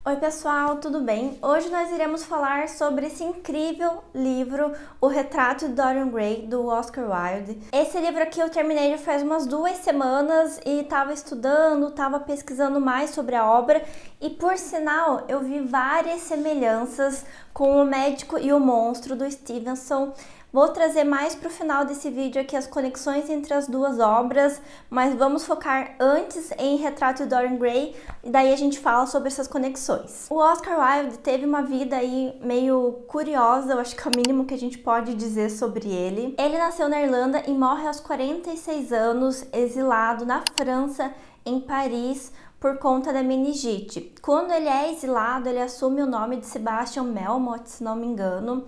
Oi pessoal, tudo bem? Hoje nós iremos falar sobre esse incrível livro, O Retrato de Dorian Gray, do Oscar Wilde. Esse livro aqui eu terminei já faz umas 2 semanas e estava estudando, estava pesquisando mais sobre a obra e, por sinal, eu vi várias semelhanças com O Médico e o Monstro, do Stevenson. Vou trazer mais para o final desse vídeo aqui as conexões entre as duas obras, mas vamos focar antes em Retrato de Dorian Gray e daí a gente fala sobre essas conexões. O Oscar Wilde teve uma vida aí meio curiosa, eu acho que é o mínimo que a gente pode dizer sobre ele. Ele nasceu na Irlanda e morre aos 46 anos, exilado na França, em Paris, por conta da meningite. Quando ele é exilado, ele assume o nome de Sebastian Melmoth, se não me engano,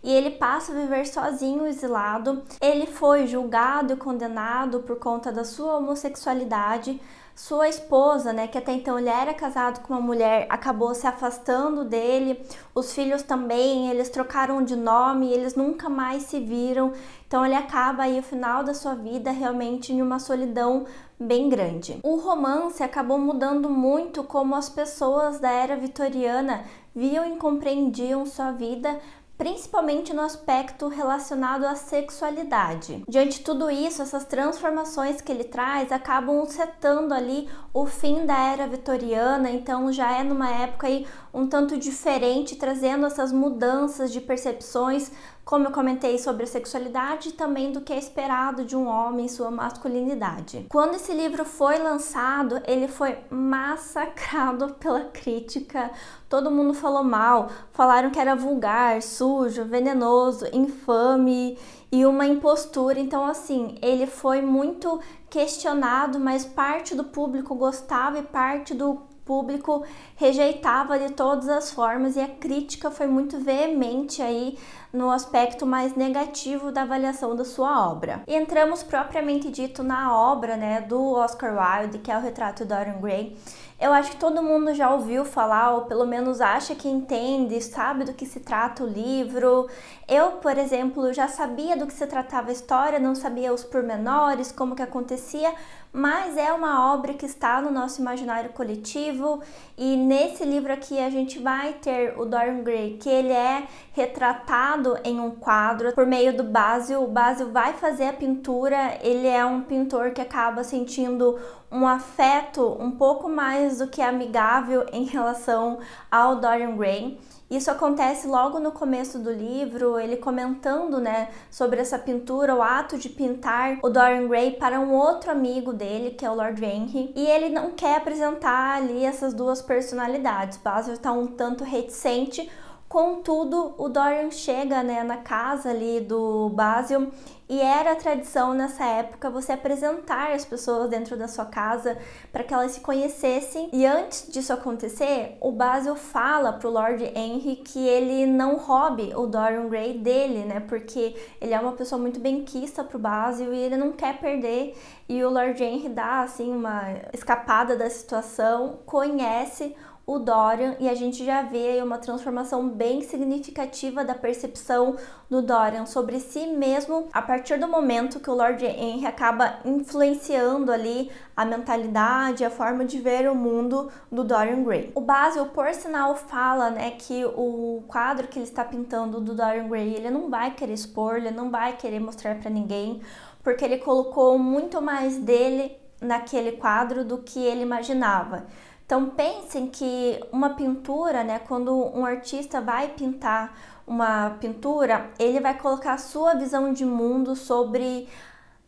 e ele passa a viver sozinho, exilado. Ele foi julgado e condenado por conta da sua homossexualidade. Sua esposa, né, que até então ele era casado com uma mulher, acabou se afastando dele. Os filhos também, eles trocaram de nome, eles nunca mais se viram. Então ele acaba aí o final da sua vida realmente em uma solidão bem grande. O romance acabou mudando muito como as pessoas da era vitoriana viam e compreendiam sua vida, principalmente no aspecto relacionado à sexualidade. Diante de tudo isso, essas transformações que ele traz acabam setando ali o fim da era vitoriana, então já é numa época aí um tanto diferente, trazendo essas mudanças de percepções, como eu comentei, sobre a sexualidade e também do que é esperado de um homem em sua masculinidade. Quando esse livro foi lançado, ele foi massacrado pela crítica. Todo mundo falou mal, falaram que era vulgar, sujo, venenoso, infame e uma impostura. Então, assim, ele foi muito questionado, mas parte do público gostava e parte do público rejeitava de todas as formas, e a crítica foi muito veemente aí no aspecto mais negativo da avaliação da sua obra. E entramos propriamente dito na obra, né, do Oscar Wilde, que é O Retrato de Dorian Gray. Eu acho que todo mundo já ouviu falar, ou pelo menos acha que entende, sabe do que se trata o livro. Eu, por exemplo, já sabia do que se tratava a história, não sabia os pormenores, como que acontecia, mas é uma obra que está no nosso imaginário coletivo, e nesse livro aqui a gente vai ter o Dorian Gray, que ele é retratado em um quadro por meio do Basil. O Basil vai fazer a pintura, ele é um pintor que acaba sentindo um afeto um pouco mais do que amigável em relação ao Dorian Gray. Isso acontece logo no começo do livro, ele comentando, né, sobre essa pintura, o ato de pintar o Dorian Gray para um outro amigo dele, que é o Lord Henry, e ele não quer apresentar ali essas duas personalidades. Basil está um tanto reticente. Contudo, o Dorian chega, né, na casa ali do Basil, e era a tradição nessa época você apresentar as pessoas dentro da sua casa para que elas se conhecessem. E antes disso acontecer, o Basil fala pro Lord Henry que ele não roube o Dorian Gray dele, né, porque ele é uma pessoa muito benquista pro Basil e ele não quer perder. E o Lord Henry dá assim uma escapada da situação, conhece o Dorian, e a gente já vê aí uma transformação bem significativa da percepção do Dorian sobre si mesmo a partir do momento que o Lord Henry acaba influenciando ali a mentalidade, a forma de ver o mundo do Dorian Gray. O Basil, por sinal, fala, né, que o quadro que ele está pintando do Dorian Gray, ele não vai querer expor, ele não vai querer mostrar para ninguém, porque ele colocou muito mais dele naquele quadro do que ele imaginava. Então pensem que uma pintura, né, quando um artista vai pintar uma pintura, ele vai colocar a sua visão de mundo sobre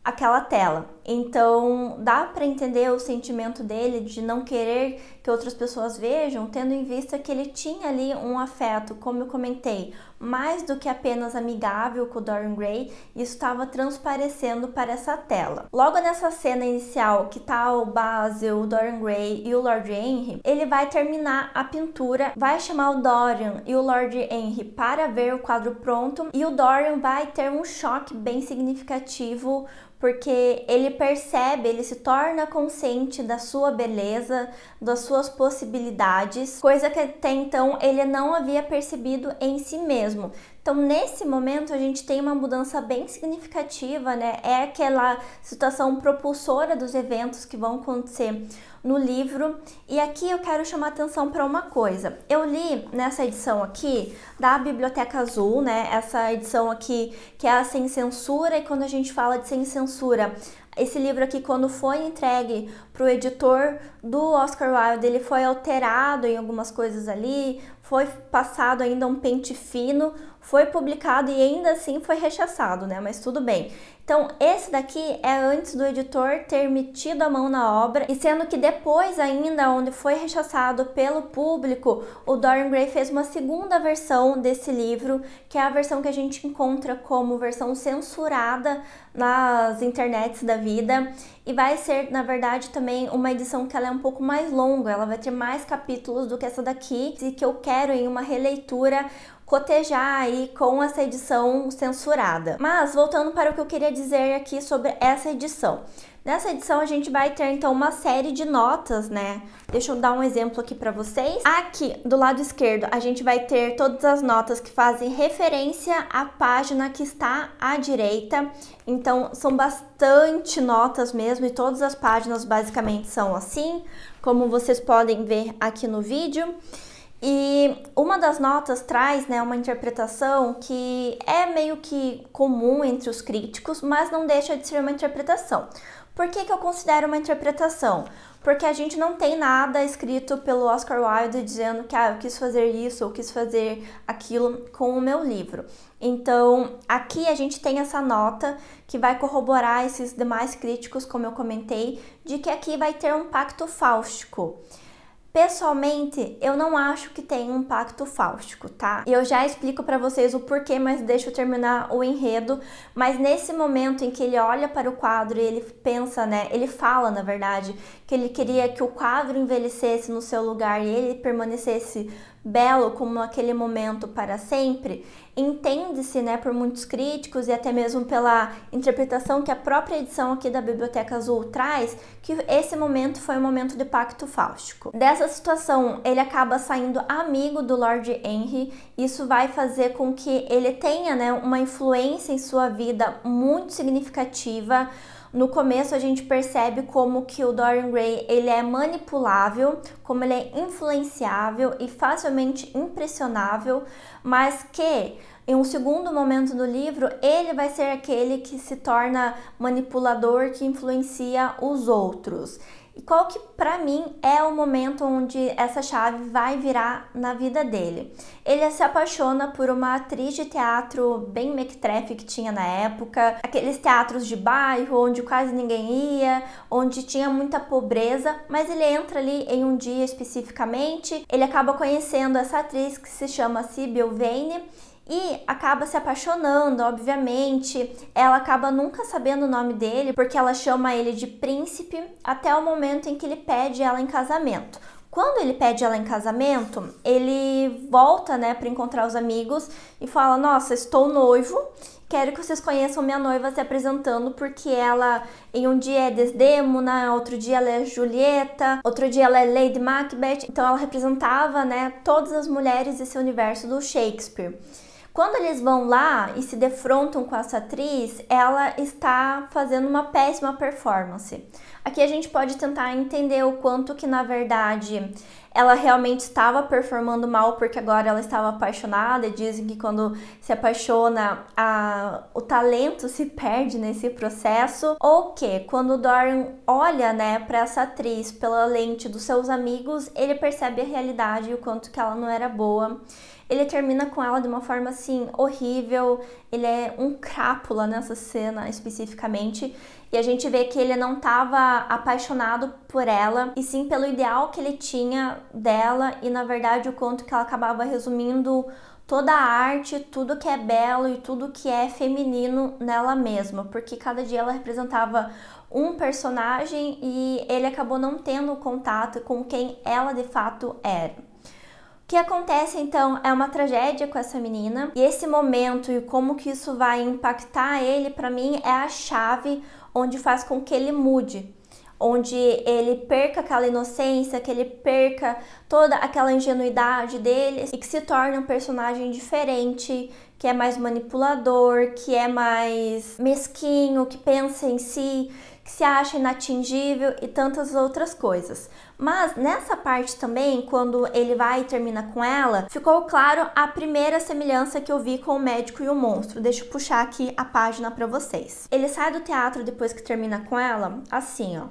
aquela tela. Então dá para entender o sentimento dele de não querer que outras pessoas vejam, tendo em vista que ele tinha ali um afeto, como eu comentei, mais do que apenas amigável com o Dorian Gray. Isso estava transparecendo para essa tela. Logo nessa cena inicial que tá o Basil, o Dorian Gray e o Lord Henry, ele vai terminar a pintura, vai chamar o Dorian e o Lord Henry para ver o quadro pronto, e o Dorian vai ter um choque bem significativo, porque ele percebe, ele se torna consciente da sua beleza, das suas possibilidades, coisa que até então ele não havia percebido em si mesmo. Então, nesse momento, a gente tem uma mudança bem significativa, né? É aquela situação propulsora dos eventos que vão acontecer no livro. E aqui eu quero chamar atenção para uma coisa. Eu li nessa edição aqui da Biblioteca Azul, né? Essa edição aqui que é a Sem Censura, e quando a gente fala de Sem Censura, esse livro aqui, quando foi entregue para o editor do Oscar Wilde, ele foi alterado em algumas coisas ali, foi passado ainda um pente fino, foi publicado e ainda assim foi rechaçado, né? Mas tudo bem. Então, esse daqui é antes do editor ter metido a mão na obra, e sendo que depois ainda, onde foi rechaçado pelo público, o Dorian Gray fez uma segunda versão desse livro, que é a versão que a gente encontra como versão censurada nas internets da vida, e vai ser, na verdade, também uma edição que ela é um pouco mais longa, ela vai ter mais capítulos do que essa daqui, e que eu quero em uma releitura cotejar aí com essa edição censurada. Mas voltando para o que eu queria dizer aqui sobre essa edição. Nessa edição a gente vai ter então uma série de notas, né? Deixa eu dar um exemplo aqui para vocês. Aqui do lado esquerdo a gente vai ter todas as notas que fazem referência à página que está à direita. Então são bastante notas mesmo, e todas as páginas basicamente são assim, como vocês podem ver aqui no vídeo. E uma das notas traz, né, uma interpretação que é meio que comum entre os críticos, mas não deixa de ser uma interpretação. Por que que eu considero uma interpretação? Porque a gente não tem nada escrito pelo Oscar Wilde dizendo que eu quis fazer isso ou quis fazer aquilo com o meu livro. Então, aqui a gente tem essa nota que vai corroborar esses demais críticos, como eu comentei, de que aqui vai ter um pacto fáustico. Pessoalmente, eu não acho que tem um pacto fáustico, tá? E eu já explico pra vocês o porquê, mas deixa eu terminar o enredo. Mas nesse momento em que ele olha para o quadro e ele pensa, né? Ele fala, na verdade, que ele queria que o quadro envelhecesse no seu lugar e ele permanecesse belo como naquele momento para sempre. Entende-se, né, por muitos críticos e até mesmo pela interpretação que a própria edição aqui da Biblioteca Azul traz, que esse momento foi um momento de pacto fáustico. Dessa situação, ele acaba saindo amigo do Lord Henry. Isso vai fazer com que ele tenha, né, uma influência em sua vida muito significativa. No começo a gente percebe como que o Dorian Gray ele é manipulável, como ele é influenciável e facilmente impressionável, mas que em um segundo momento do livro ele vai ser aquele que se torna manipulador, que influencia os outros. E qual que, pra mim, é o momento onde essa chave vai virar na vida dele? Ele se apaixona por uma atriz de teatro bem mequetrefe que tinha na época, aqueles teatros de bairro onde quase ninguém ia, onde tinha muita pobreza, mas ele entra ali em um dia especificamente, ele acaba conhecendo essa atriz que se chama Sybil Vane, e acaba se apaixonando, obviamente. Ela acaba nunca sabendo o nome dele, porque ela chama ele de príncipe, até o momento em que ele pede ela em casamento. Quando ele pede ela em casamento, ele volta, né, para encontrar os amigos e fala: nossa, estou noivo, quero que vocês conheçam minha noiva se apresentando, porque ela em um dia é Desdemona, outro dia ela é Julieta, outro dia ela é Lady Macbeth. Então ela representava, né, todas as mulheres desse universo do Shakespeare. Quando eles vão lá e se defrontam com essa atriz, ela está fazendo uma péssima performance. Aqui a gente pode tentar entender o quanto que, na verdade, ela realmente estava performando mal, porque agora ela estava apaixonada, e dizem que quando se apaixona, o talento se perde nesse processo. Ou que, quando o Dorian olha, né, para essa atriz pela lente dos seus amigos, ele percebe a realidade e o quanto que ela não era boa. Ele termina com ela de uma forma, assim, horrível. Ele é um crápula nessa cena especificamente. E a gente vê que ele não estava apaixonado por ela, e sim pelo ideal que ele tinha dela. E, na verdade, o quanto que ela acabava resumindo toda a arte, tudo que é belo e tudo que é feminino nela mesma. Porque cada dia ela representava um personagem e ele acabou não tendo contato com quem ela de fato era. O que acontece então é uma tragédia com essa menina, e esse momento e como que isso vai impactar ele, pra mim, é a chave onde faz com que ele mude, onde ele perca aquela inocência, que ele perca toda aquela ingenuidade dele e que se torne um personagem diferente, que é mais manipulador, que é mais mesquinho, que pensa em si, que se acha inatingível e tantas outras coisas. Mas nessa parte também, quando ele vai e termina com ela, ficou claro a primeira semelhança que eu vi com o médico e o monstro. Deixa eu puxar aqui a página para vocês. Ele sai do teatro depois que termina com ela, assim, ó.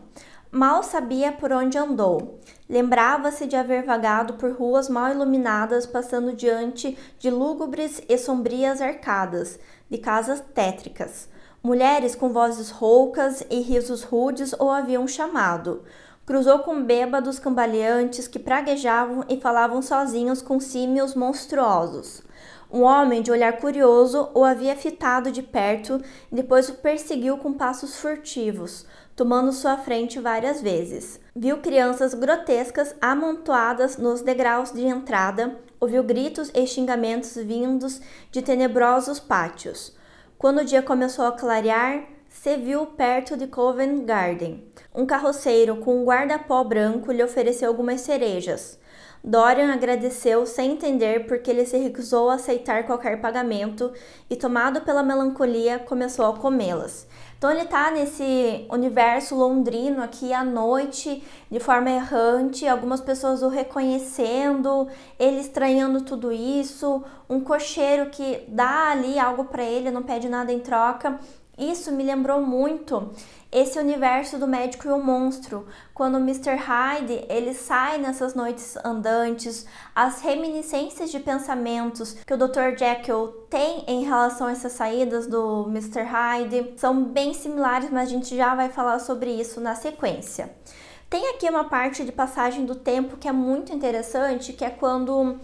Mal sabia por onde andou. Lembrava-se de haver vagado por ruas mal iluminadas, passando diante de lúgubres e sombrias arcadas, de casas tétricas. Mulheres com vozes roucas e risos rudes o haviam chamado. Cruzou com bêbados cambaleantes que praguejavam e falavam sozinhos com símios monstruosos. Um homem de olhar curioso o havia fitado de perto e depois o perseguiu com passos furtivos, tomando sua frente várias vezes. Viu crianças grotescas amontoadas nos degraus de entrada, ouviu gritos e xingamentos vindos de tenebrosos pátios. Quando o dia começou a clarear, se viu perto de Covent Garden. Um carroceiro com um guarda-pó branco lhe ofereceu algumas cerejas. Dorian agradeceu sem entender porque ele se recusou a aceitar qualquer pagamento e, tomado pela melancolia, começou a comê-las. Então ele tá nesse universo londrino aqui à noite, de forma errante, algumas pessoas o reconhecendo, ele estranhando tudo isso, um cocheiro que dá ali algo para ele, não pede nada em troca. Isso me lembrou muito esse universo do médico e o monstro, quando o Mr. Hyde ele sai nessas noites andantes, as reminiscências de pensamentos que o Dr. Jekyll tem em relação a essas saídas do Mr. Hyde são bem similares, mas a gente já vai falar sobre isso na sequência. Tem aqui uma parte de passagem do tempo que é muito interessante, que é quando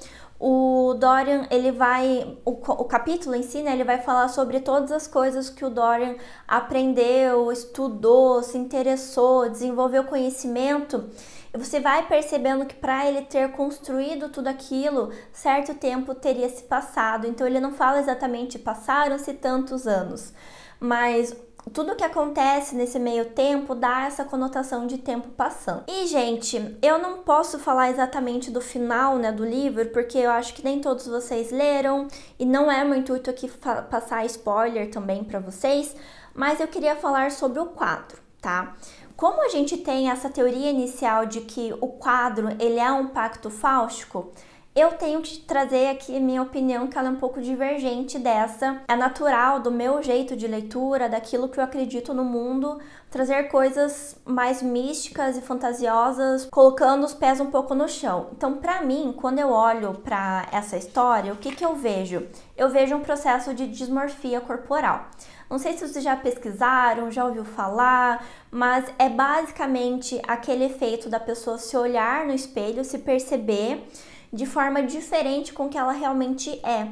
o Dorian, ele vai, o capítulo em si, né, ele vai falar sobre todas as coisas que o Dorian aprendeu, estudou, se interessou, desenvolveu conhecimento. E você vai percebendo que para ele ter construído tudo aquilo, certo tempo teria se passado. Então ele não fala exatamente passaram-se tantos anos, mas tudo que acontece nesse meio tempo dá essa conotação de tempo passando. E, gente, eu não posso falar exatamente do final, né, do livro, porque eu acho que nem todos vocês leram e não é meu intuito aqui passar spoiler também para vocês, mas eu queria falar sobre o quadro, tá? Como a gente tem essa teoria inicial de que o quadro ele é um pacto fáustico, eu tenho que trazer aqui minha opinião, que ela é um pouco divergente dessa. É natural do meu jeito de leitura, daquilo que eu acredito no mundo, trazer coisas mais místicas e fantasiosas, colocando os pés um pouco no chão. Então, pra mim, quando eu olho pra essa história, o que eu vejo? Eu vejo um processo de dismorfia corporal. Não sei se vocês já pesquisaram, já ouviu falar, mas é basicamente aquele efeito da pessoa se olhar no espelho, se perceber de forma diferente com o que ela realmente é.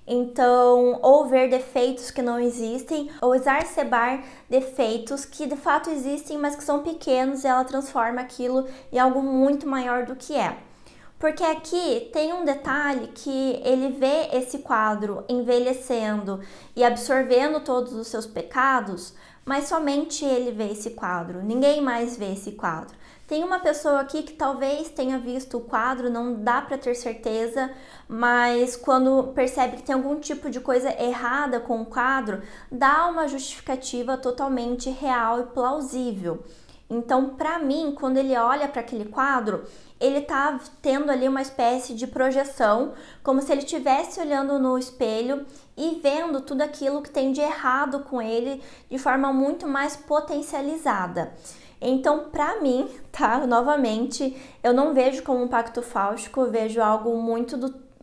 Então, ou ver defeitos que não existem, ou exacerbar defeitos que de fato existem, mas que são pequenos, e ela transforma aquilo em algo muito maior do que é. Porque aqui tem um detalhe que ele vê esse quadro envelhecendo e absorvendo todos os seus pecados, mas somente ele vê esse quadro, ninguém mais vê esse quadro. Tem uma pessoa aqui que talvez tenha visto o quadro, não dá para ter certeza, mas quando percebe que tem algum tipo de coisa errada com o quadro, dá uma justificativa totalmente real e plausível. Então, para mim, quando ele olha para aquele quadro, ele tá tendo ali uma espécie de projeção, como se ele estivesse olhando no espelho e vendo tudo aquilo que tem de errado com ele de forma muito mais potencializada. Então, pra mim, tá, novamente, eu não vejo como um pacto fáustico, eu vejo algo muito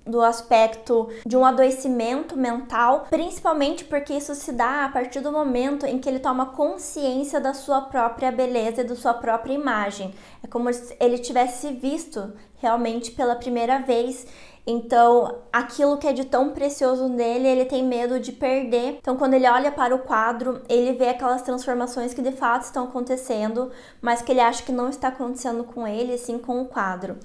do aspecto de um adoecimento mental, principalmente porque isso se dá a partir do momento em que ele toma consciência da sua própria beleza e da sua própria imagem. É como se ele tivesse visto realmente pela primeira vez Então, aquilo que é de tão precioso nele, ele tem medo de perder. Então, quando ele olha para o quadro, ele vê aquelas transformações que de fato estão acontecendo, mas que ele acha que não está acontecendo com ele, sim com o quadro.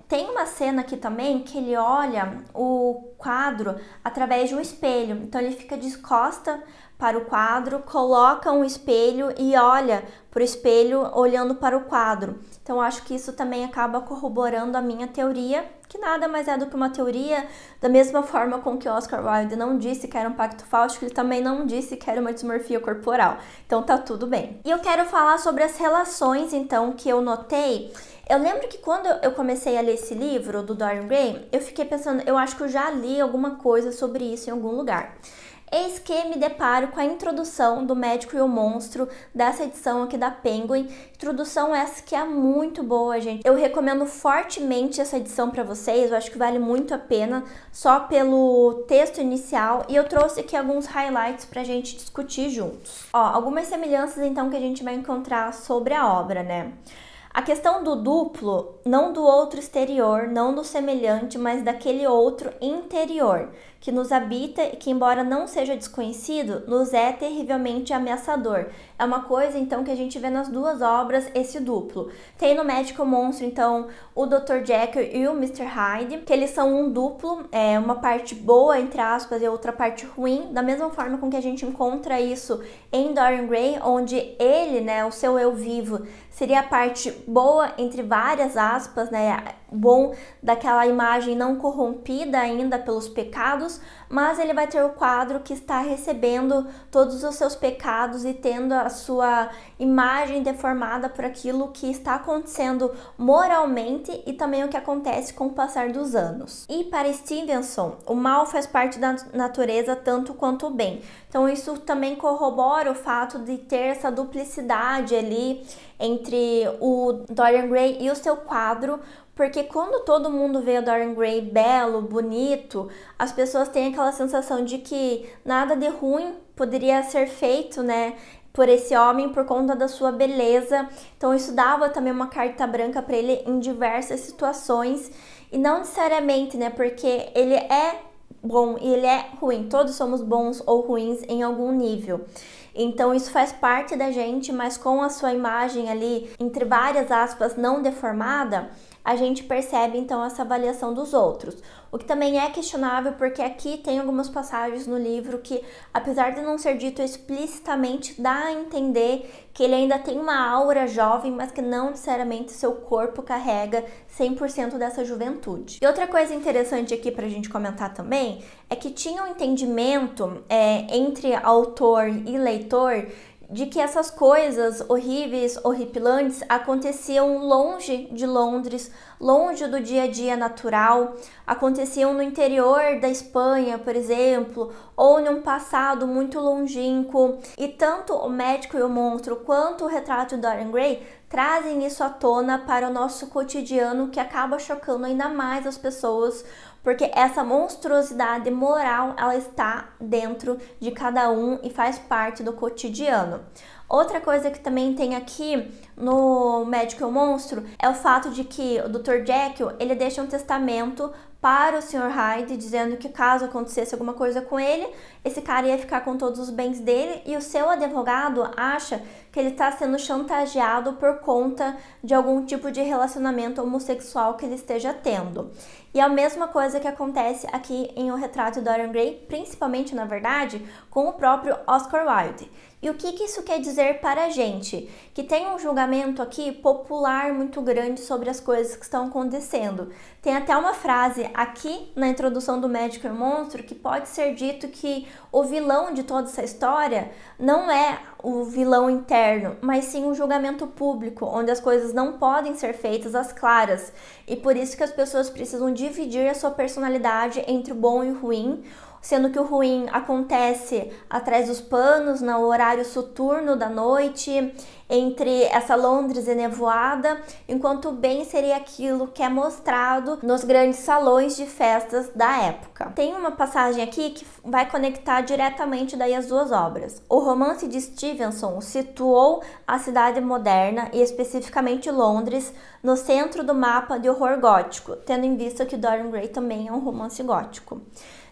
Tem uma cena aqui também que ele olha o quadro através de um espelho. Então, ele fica de costa para o quadro, coloca um espelho e olha para o espelho olhando para o quadro. Então, acho que isso também acaba corroborando a minha teoria, que nada mais é do que uma teoria, da mesma forma com que Oscar Wilde não disse que era um pacto fáustico, ele também não disse que era uma dismorfia corporal. Então, tá tudo bem. E eu quero falar sobre as relações, então, que eu notei. Eu lembro que quando eu comecei a ler esse livro do Dorian Gray, eu fiquei pensando, eu acho que eu já li alguma coisa sobre isso em algum lugar. Eis que me deparo com a introdução do Médico e o Monstro, dessa edição aqui da Penguin. Introdução essa que é muito boa, gente. Eu recomendo fortemente essa edição para vocês, eu acho que vale muito a pena, só pelo texto inicial. E eu trouxe aqui alguns highlights pra gente discutir juntos. Ó, algumas semelhanças então que a gente vai encontrar sobre a obra, né? A questão do duplo, não do outro exterior, não do semelhante, mas daquele outro interior, que nos habita e que, embora não seja desconhecido, nos é terrivelmente ameaçador. É uma coisa, então, que a gente vê nas duas obras, esse duplo. Tem no Médico Monstro, então, o Dr. Jekyll e o Mr. Hyde, que eles são um duplo, uma parte boa, entre aspas, e outra parte ruim, da mesma forma com que a gente encontra isso em Dorian Gray, onde ele, né, o seu eu vivo, seria a parte boa, entre várias aspas, né, bom daquela imagem não corrompida ainda pelos pecados, mas ele vai ter o quadro que está recebendo todos os seus pecados e tendo a sua imagem deformada por aquilo que está acontecendo moralmente e também o que acontece com o passar dos anos. E para Stevenson, o mal faz parte da natureza tanto quanto o bem. Então isso também corrobora o fato de ter essa duplicidade ali entre o Dorian Gray e o seu quadro, porque quando todo mundo vê o Dorian Gray belo, bonito, as pessoas têm aquela sensação de que nada de ruim poderia ser feito, né, por esse homem por conta da sua beleza. Então isso dava também uma carta branca para ele em diversas situações, e não necessariamente, né, porque ele é bom e ele é ruim. Todos somos bons ou ruins em algum nível. Então isso faz parte da gente, mas com a sua imagem ali, entre várias aspas, não deformada, a gente percebe então essa avaliação dos outros. O que também é questionável, porque aqui tem algumas passagens no livro que, apesar de não ser dito explicitamente, dá a entender que ele ainda tem uma aura jovem, mas que não necessariamente seu corpo carrega 100% dessa juventude. E outra coisa interessante aqui pra gente comentar também é que tinha um entendimento entre autor e leitor de que essas coisas horríveis, horripilantes, aconteciam longe de Londres, longe do dia a dia natural, aconteciam no interior da Espanha, por exemplo, ou num passado muito longínquo. E tanto o Médico e o Monstro quanto o Retrato de Dorian Gray trazem isso à tona para o nosso cotidiano, que acaba chocando ainda mais as pessoas, porque essa monstruosidade moral, ela está dentro de cada um e faz parte do cotidiano. Outra coisa que também tem aqui no Médico e o Monstro é o fato de que o Dr. Jekyll, ele deixa um testamento para o Sr. Hyde, dizendo que caso acontecesse alguma coisa com ele, esse cara ia ficar com todos os bens dele, e o seu advogado acha que ele está sendo chantageado por conta de algum tipo de relacionamento homossexual que ele esteja tendo. E é a mesma coisa que acontece aqui em O Retrato de Dorian Gray, principalmente, na verdade, com o próprio Oscar Wilde. E o que isso quer dizer para a gente? Que tem um julgamento aqui popular muito grande sobre as coisas que estão acontecendo. Tem até uma frase aqui na introdução do Médico e o Monstro que pode ser dito que o vilão de toda essa história não é o vilão interno, mas sim um julgamento público, onde as coisas não podem ser feitas às claras. E por isso que as pessoas precisam dividir a sua personalidade entre o bom e o ruim, sendo que o ruim acontece atrás dos panos, no horário soturno da noite, entre essa Londres enevoada, enquanto o bem seria aquilo que é mostrado nos grandes salões de festas da época. Tem uma passagem aqui que vai conectar diretamente daí as duas obras. O romance de Stevenson situou a cidade moderna, e especificamente Londres, no centro do mapa de horror gótico, tendo em vista que Dorian Gray também é um romance gótico.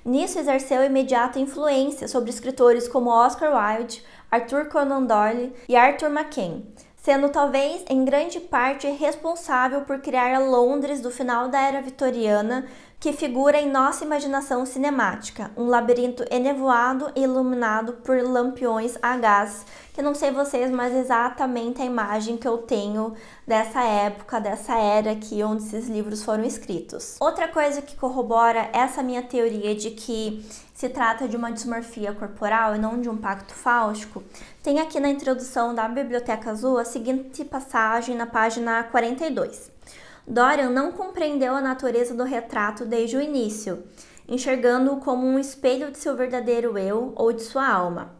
Nisso exerceu imediata influência sobre escritores como Oscar Wilde, Arthur Conan Doyle e Arthur Machen, sendo talvez em grande parte responsável por criar a Londres do final da Era Vitoriana, que figura em nossa imaginação cinemática, um labirinto enevoado e iluminado por lampiões a gás, que não sei vocês, mas exatamente a imagem que eu tenho dessa época, dessa era aqui onde esses livros foram escritos. Outra coisa que corrobora essa minha teoria de que se trata de uma dismorfia corporal e não de um pacto fáustico, tem aqui na introdução da Biblioteca Azul a seguinte passagem na página 42. Dorian não compreendeu a natureza do retrato desde o início, enxergando-o como um espelho de seu verdadeiro eu ou de sua alma.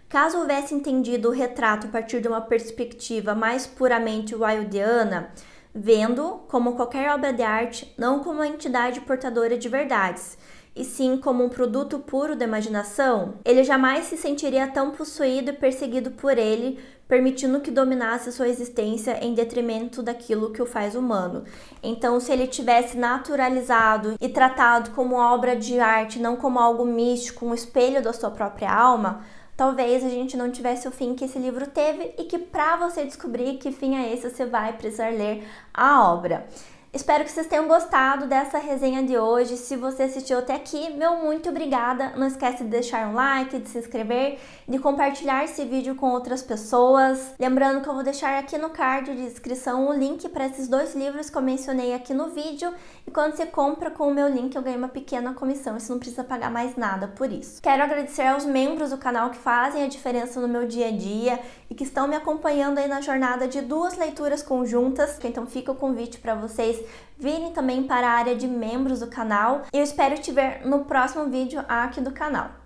Caso houvesse entendido o retrato a partir de uma perspectiva mais puramente wildiana, vendo-o como qualquer obra de arte, não como uma entidade portadora de verdades, e sim como um produto puro da imaginação, ele jamais se sentiria tão possuído e perseguido por ele, permitindo que dominasse sua existência em detrimento daquilo que o faz humano. Então, se ele tivesse naturalizado e tratado como obra de arte, não como algo místico, um espelho da sua própria alma, talvez a gente não tivesse o fim que esse livro teve, e que para você descobrir que fim é esse, você vai precisar ler a obra. Espero que vocês tenham gostado dessa resenha de hoje. Se você assistiu até aqui, meu muito obrigada. Não esquece de deixar um like, de se inscrever, de compartilhar esse vídeo com outras pessoas. Lembrando que eu vou deixar aqui no card de descrição o link para esses dois livros que eu mencionei aqui no vídeo. E quando você compra com o meu link, eu ganho uma pequena comissão. Você não precisa pagar mais nada por isso. Quero agradecer aos membros do canal que fazem a diferença no meu dia a dia e que estão me acompanhando aí na jornada de 2 leituras conjuntas. Então fica o convite para vocês virem também para a área de membros do canal. E eu espero te ver no próximo vídeo aqui do canal.